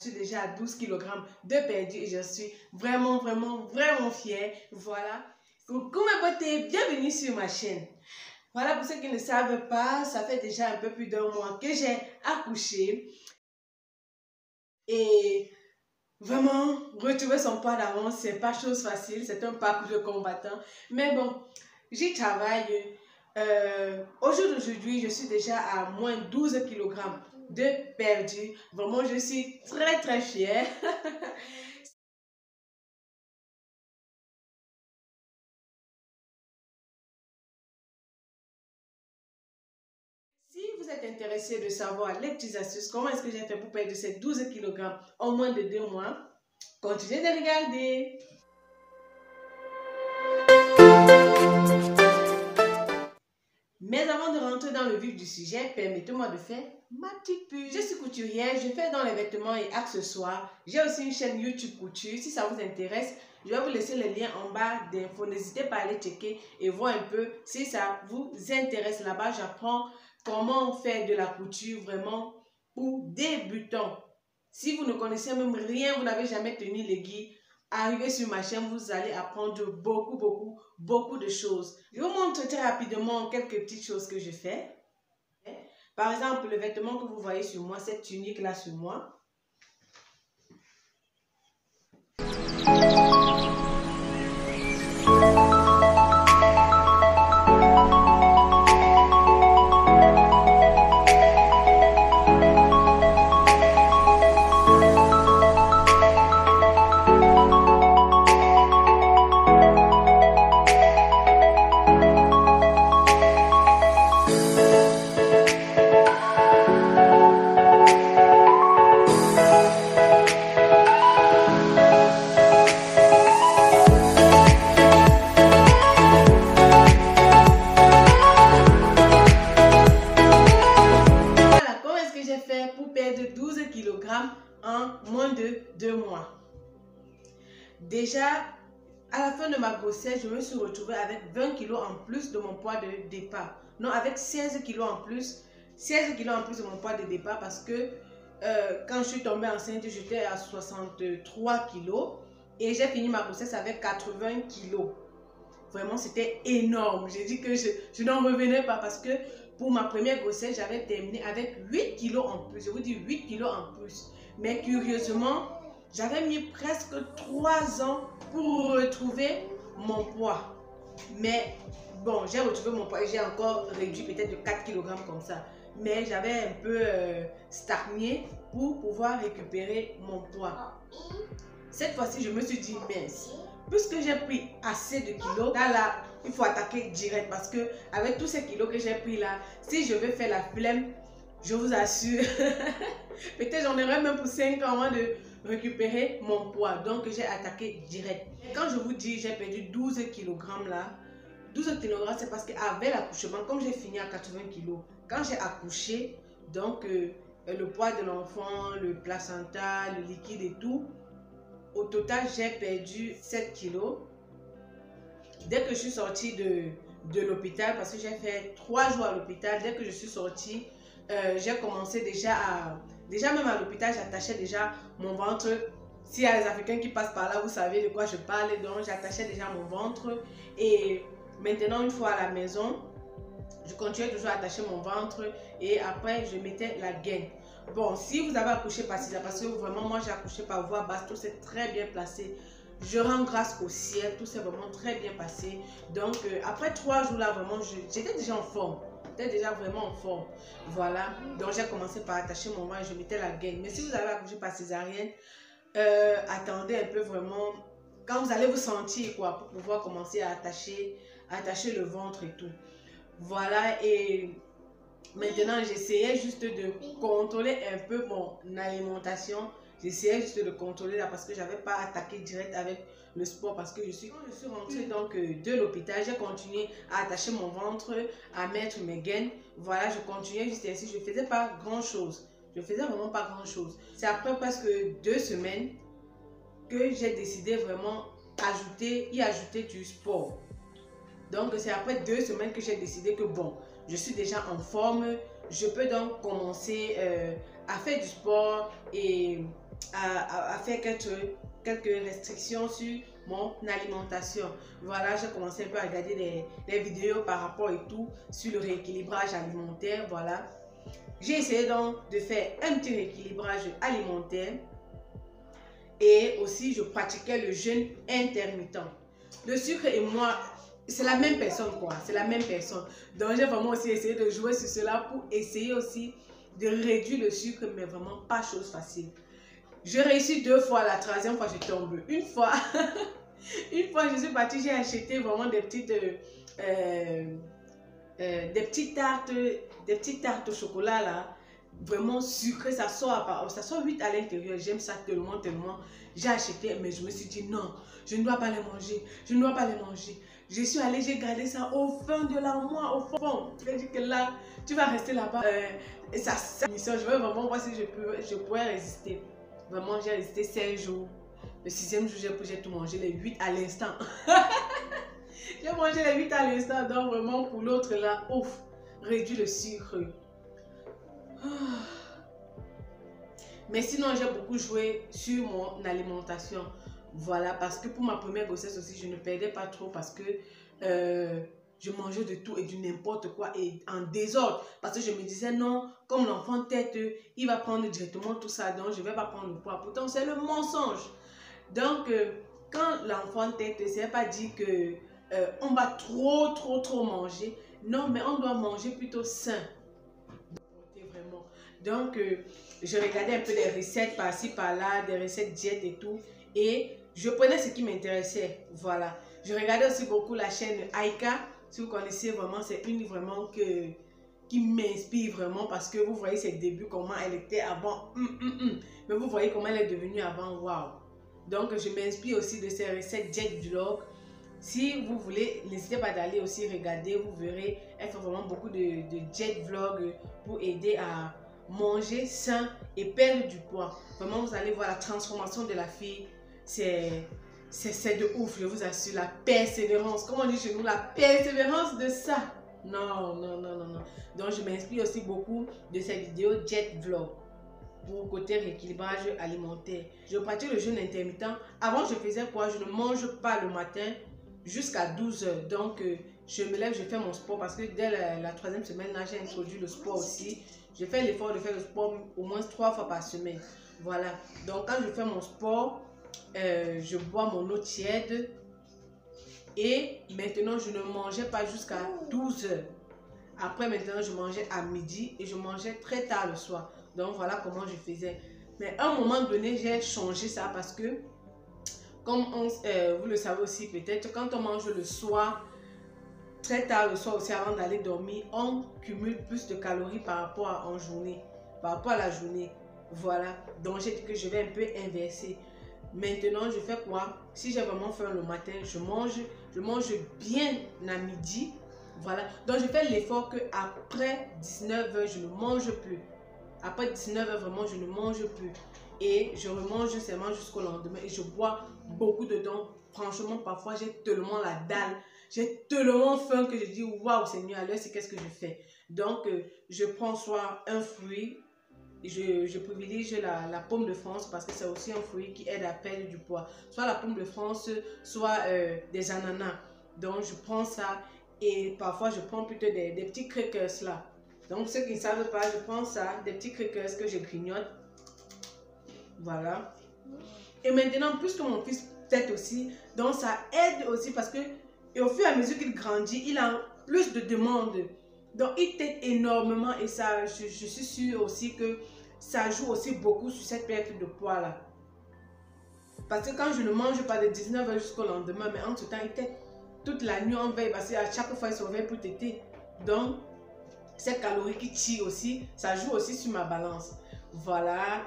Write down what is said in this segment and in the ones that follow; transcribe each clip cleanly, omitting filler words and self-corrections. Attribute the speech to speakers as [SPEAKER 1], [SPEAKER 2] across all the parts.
[SPEAKER 1] Je suis déjà à 12 kg de perdu et je suis vraiment fière. Voilà. Coucou mes beautés, bienvenue sur ma chaîne. Voilà, pour ceux qui ne savent pas, ça fait déjà un peu plus d'un mois que j'ai accouché. Et vraiment, retrouver son poids d'avance, c'est pas chose facile. C'est un parcours de combattant. Mais bon, j'y travaille. Au jour d'aujourd'hui, je suis déjà à moins 12 kg de perdu. Vraiment, je suis très fière. Si vous êtes intéressé de savoir les petites astuces, comment est-ce que j'ai fait pour perdre ces 12 kg en moins de 2 mois, continuez de regarder. Mais avant de rentrer dans le vif du sujet, permettez-moi de faire ma petite pub. Je suis couturière, je fais dans les vêtements et accessoires. J'ai aussi une chaîne YouTube couture. Si ça vous intéresse, je vais vous laisser le lien en bas d'infos. N'hésitez pas à aller checker et voir un peu si ça vous intéresse. Là-bas, j'apprends comment faire de la couture vraiment pour débutants. Si vous ne connaissez même rien, vous n'avez jamais tenu l'aiguille, arrivez sur ma chaîne, vous allez apprendre beaucoup de choses. Je vous montre très rapidement quelques petites choses que je fais. Par exemple, le vêtement que vous voyez sur moi, cette tunique là sur moi. Pour perdre 12 kg en moins de 2 mois. Déjà, à la fin de ma grossesse, je me suis retrouvée avec 20 kg en plus de mon poids de départ. Non, avec 16 kg en plus. 16 kg en plus de mon poids de départ parce que quand je suis tombée enceinte, j'étais à 63 kg et j'ai fini ma grossesse avec 80 kg. Vraiment, c'était énorme. J'ai dit que je n'en revenais pas parce que pour ma première grossesse, j'avais terminé avec 8 kg en plus. Je vous dis 8 kg en plus. Mais curieusement, j'avais mis presque 3 ans pour retrouver mon poids. Mais bon, j'ai retrouvé mon poids et j'ai encore réduit peut-être de 4 kg comme ça. Mais j'avais un peu stagné pour pouvoir récupérer mon poids. Cette fois-ci, je me suis dit, mince, puisque j'ai pris assez de kilos, là, il faut attaquer direct parce que avec tous ces kilos que j'ai pris là, si je veux faire la flemme, je vous assure, peut-être j'en aurai même pour 5 ans avant de récupérer mon poids. Donc, j'ai attaqué direct. Quand je vous dis, j'ai perdu 12 kg là, 12 kg, c'est parce qu'avec l'accouchement, comme j'ai fini à 80 kg, quand j'ai accouché, donc le poids de l'enfant, le placenta, le liquide et tout, au total, j'ai perdu 7 kilos. Dès que je suis sortie de l'hôpital, parce que j'ai fait 3 jours à l'hôpital, dès que je suis sortie, j'ai commencé déjà à... Déjà même à l'hôpital, j'attachais déjà mon ventre. S'il y a les Africains qui passent par là, vous savez de quoi je parle. Donc, j'attachais déjà mon ventre. Et maintenant, une fois à la maison, je continuais toujours à attacher mon ventre. Et après, je mettais la gaine. Bon, si vous avez accouché par césarienne, parce que vraiment, moi j'ai accouché par voie basse, tout s'est très bien placé. Je rends grâce au ciel, tout s'est vraiment très bien passé. Donc, après 3 jours là, vraiment, j'étais déjà en forme. J'étais déjà vraiment en forme. Voilà. Donc, j'ai commencé par attacher mon ventre et je mettais la gaine. Mais si vous avez accouché par césarienne, attendez un peu vraiment. Quand vous allez vous sentir, quoi, pour pouvoir commencer à attacher le ventre et tout. Voilà. Et maintenant, j'essayais juste de contrôler un peu mon alimentation. J'essayais juste de contrôler là parce que je n'avais pas attaqué direct avec le sport. Parce que quand je suis rentrée donc, de l'hôpital, j'ai continué à attacher mon ventre, à mettre mes gaines. Voilà, je continuais juste ainsi. Je ne faisais pas grand chose. Je ne faisais vraiment pas grand chose. C'est après presque 2 semaines que j'ai décidé vraiment y ajouter du sport. Donc, c'est après 2 semaines que j'ai décidé que bon, je suis déjà en forme, je peux donc commencer à faire du sport et à faire quelques restrictions sur mon alimentation. Voilà, j'ai commencé un peu à regarder des vidéos par rapport et tout sur le rééquilibrage alimentaire. Voilà, j'ai essayé donc de faire un petit rééquilibrage alimentaire et aussi je pratiquais le jeûne intermittent. Le sucre et moi, c'est la même personne quoi, c'est la même personne. Donc j'ai vraiment aussi essayé de jouer sur cela pour essayer aussi de réduire le sucre, mais vraiment pas chose facile. Je réussis 2 fois, la 3e fois je tombe. Une fois, je suis partie, j'ai acheté vraiment des petites tartes au chocolat là, vraiment sucrées, ça sort vite à l'intérieur. J'aime ça tellement. J'ai acheté, mais je me suis dit non, je ne dois pas les manger, je ne dois pas les manger. Je suis allée, j'ai gardé ça au fond de l'armoire, au fond. Tu dis que là, tu vas rester là-bas. Et ça, je vais vraiment voir si je pourrais résister. Vraiment, j'ai résisté 5 jours. Le 6e jour, j'ai tout mangé, les 8 à l'instant. J'ai mangé les 8 à l'instant, donc vraiment pour l'autre là, ouf, réduit le sucre. Mais sinon, j'ai beaucoup joué sur mon alimentation. Voilà, parce que pour ma première grossesse aussi, je ne perdais pas trop parce que je mangeais de tout et du n'importe quoi et en désordre. Parce que je me disais non, comme l'enfant tête, il va prendre directement tout ça, donc je ne vais pas prendre le poids. Pourtant, c'est le mensonge. Donc, quand l'enfant tête, c'est pas dit que on va trop manger. Non, mais on doit manger plutôt sain. Vraiment. Donc, je regardais un peu des recettes par-ci, par-là, des recettes diète et tout. Et je prenais ce qui m'intéressait. Voilà. Je regardais aussi beaucoup la chaîne Aika. Si vous connaissez vraiment, c'est une vraiment qui m'inspire vraiment parce que vous voyez ses débuts, comment elle était avant. Mais vous voyez comment elle est devenue avant. Waouh. Donc, je m'inspire aussi de ces recettes diète vlog. Si vous voulez, n'hésitez pas d'aller aussi regarder. Vous verrez, elle fait vraiment beaucoup de diète vlog pour aider à manger sain et perdre du poids. Vraiment, vous allez voir la transformation de la fille. C'est de ouf, je vous assure. La persévérance, comme on dit chez nous, la persévérance de ça. Non. Donc, je m'inspire aussi beaucoup de ces vidéos diète vlog pour côté rééquilibrage alimentaire. Je pratique le jeûne intermittent. Avant, je faisais quoi? Je ne mange pas le matin jusqu'à 12 h. Donc, je me lève, je fais mon sport parce que dès la 3e semaine, là, j'ai introduit le sport aussi. Je fais l'effort de faire le sport au moins 3 fois par semaine. Voilà. Donc, quand je fais mon sport, je bois mon eau tiède. Et maintenant, je ne mangeais pas jusqu'à 12 h. Après, maintenant, je mangeais à midi et je mangeais très tard le soir. Donc, voilà comment je faisais. Mais à un moment donné, j'ai changé ça parce que, comme vous le savez aussi peut-être, quand on mange le soir, très tard le soir aussi avant d'aller dormir, on cumule plus de calories par rapport à la journée. Voilà. Donc, j'ai dit que je vais un peu inverser. Maintenant, je fais quoi? Si j'ai vraiment faim le matin, je mange bien à midi. Voilà. Donc, je fais l'effort qu'après 19 h, je ne mange plus. Après 19 h, vraiment, je ne mange plus. Et je remange seulement jusqu'au lendemain. Et je bois beaucoup dedans. Franchement, parfois, j'ai tellement la dalle. J'ai tellement faim que je dis, waouh, Seigneur, à l'heure, c'est qu'est-ce que je fais? Donc, je prends soit un fruit. Je privilégie la pomme de France parce que c'est aussi un fruit qui aide à perdre du poids. Soit la pomme de France, soit des ananas. Donc, je prends ça et parfois, je prends plutôt des petits crackers là. Donc, ceux qui ne savent pas, je prends ça, des petits crackers que je grignote. Voilà. Et maintenant, plus que mon fils tête aussi, donc ça aide aussi parce que et au fur et à mesure qu'il grandit, il a plus de demandes. Donc, il tête énormément et ça, je suis sûre aussi que ça joue aussi beaucoup sur cette perte de poids là. Parce que quand je ne mange pas de 19 h jusqu'au lendemain, mais en tout temps, il tête toute la nuit en veille parce qu'à chaque fois, il se réveille pour téter. Donc, ces calories qui tirent aussi, ça joue aussi sur ma balance. Voilà,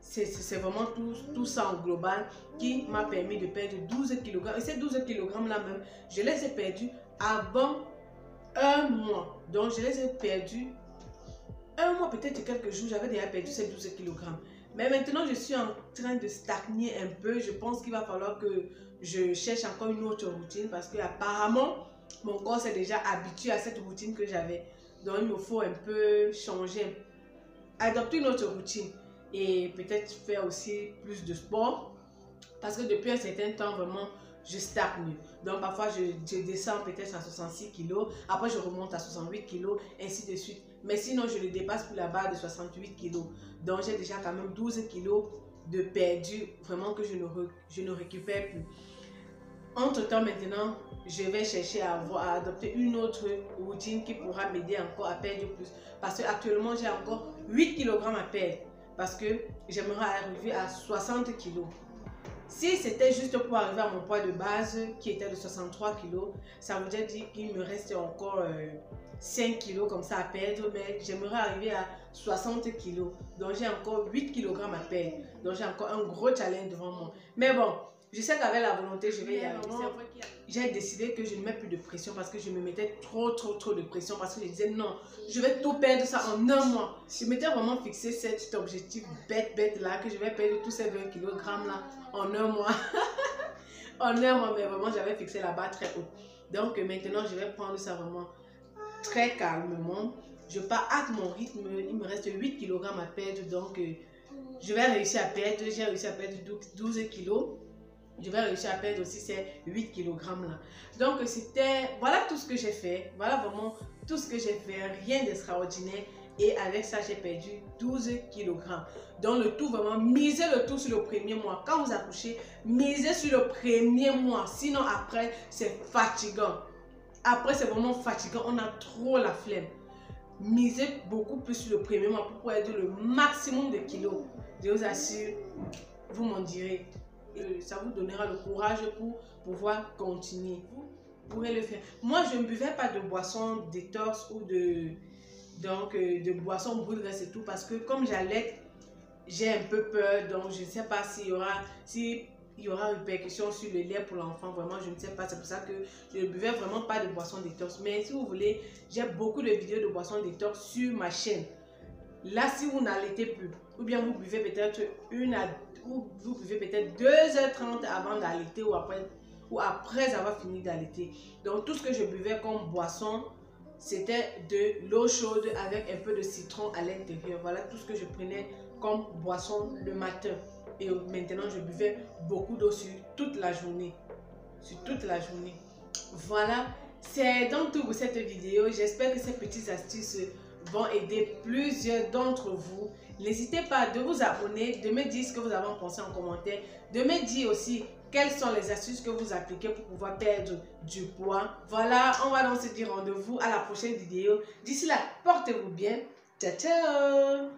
[SPEAKER 1] c'est vraiment tout ça en global qui m'a permis de perdre 12 kg. Et ces 12 kg là même, je les ai perdus avant un mois. Donc, je les ai perdus un mois, peut-être quelques jours, j'avais déjà perdu ces 12 kg. Mais maintenant, je suis en train de stagner un peu. Je pense qu'il va falloir que je cherche encore une autre routine parce que apparemment, mon corps s'est déjà habitué à cette routine que j'avais. Donc, il me faut un peu changer, adopter une autre routine. et peut-être faire aussi plus de sport. Parce que depuis un certain temps, vraiment, je stagne. Donc parfois, je descends peut-être à 66 kg, après je remonte à 68 kg, ainsi de suite. Mais sinon, je ne dépasse plus la barre de 68 kg. Donc j'ai déjà quand même 12 kg de perdu, vraiment que je ne récupère plus. Entre-temps, maintenant, je vais chercher à adopter une autre routine qui pourra m'aider encore à perdre plus. Parce que actuellement, j'ai encore 8 kg à perdre. Parce que j'aimerais arriver à 60 kg. Si c'était juste pour arriver à mon poids de base qui était de 63 kg, ça voudrait dire qu'il me reste encore 5 kg comme ça à perdre, mais j'aimerais arriver à 60 kg. Donc j'ai encore 8 kg à perdre. Donc j'ai encore un gros challenge devant moi. Mais bon, je sais qu'avec la volonté, je vais y arriver. J'ai décidé que je ne mets plus de pression parce que je me mettais trop de pression parce que je disais non, je vais tout perdre ça en un mois. Je m'étais vraiment fixé cet objectif bête là, que je vais perdre tous ces 20 kg là en un mois. En un mois, mais vraiment j'avais fixé la barre très haute. Donc maintenant je vais prendre ça vraiment très calmement. Je pars à mon rythme, il me reste 8 kg à perdre, donc je vais réussir à perdre. J'ai réussi à perdre 12 kg. Je vais réussir à perdre aussi ces 8 kg là. Donc c'était, voilà tout ce que j'ai fait. Voilà vraiment tout ce que j'ai fait. Rien d'extraordinaire. Et avec ça, j'ai perdu 12 kg. Donc le tout vraiment, misez le tout sur le premier mois. Quand vous accouchez, misez sur le premier mois. Sinon après, c'est fatigant. Après, c'est vraiment fatigant. On a trop la flemme. Misez beaucoup plus sur le premier mois pour perdre le maximum de kilos. Je vous assure, vous m'en direz. Ça vous donnera le courage pour pouvoir continuer. Vous pourrez le faire. Moi, je ne buvais pas de boisson détox ou de boisson brûle graisse et tout parce que comme j'allais, j'ai un peu peur. Donc, je ne sais pas s'il y aura une répercussion sur le lait pour l'enfant. Vraiment, je ne sais pas. C'est pour ça que je ne buvais vraiment pas de boisson détox. Mais si vous voulez, j'ai beaucoup de vidéos de boisson détox sur ma chaîne. Là, si vous n'allaitez plus, ou bien vous buvez peut-être vous buvez peut-être 2h30 avant d'allaiter ou après avoir fini d'allaiter. Donc, tout ce que je buvais comme boisson, c'était de l'eau chaude avec un peu de citron à l'intérieur. Voilà tout ce que je prenais comme boisson le matin. Et maintenant, je buvais beaucoup d'eau sur toute la journée. Sur toute la journée. Voilà, c'est donc tout pour cette vidéo. J'espère que ces petites astuces vont aider plusieurs d'entre vous. N'hésitez pas de vous abonner, de me dire ce que vous avez pensé en commentaire, de me dire aussi quelles sont les astuces que vous appliquez pour pouvoir perdre du poids. Voilà, on va donc se dire rendez-vous à la prochaine vidéo. D'ici là, portez-vous bien. Ciao, ciao!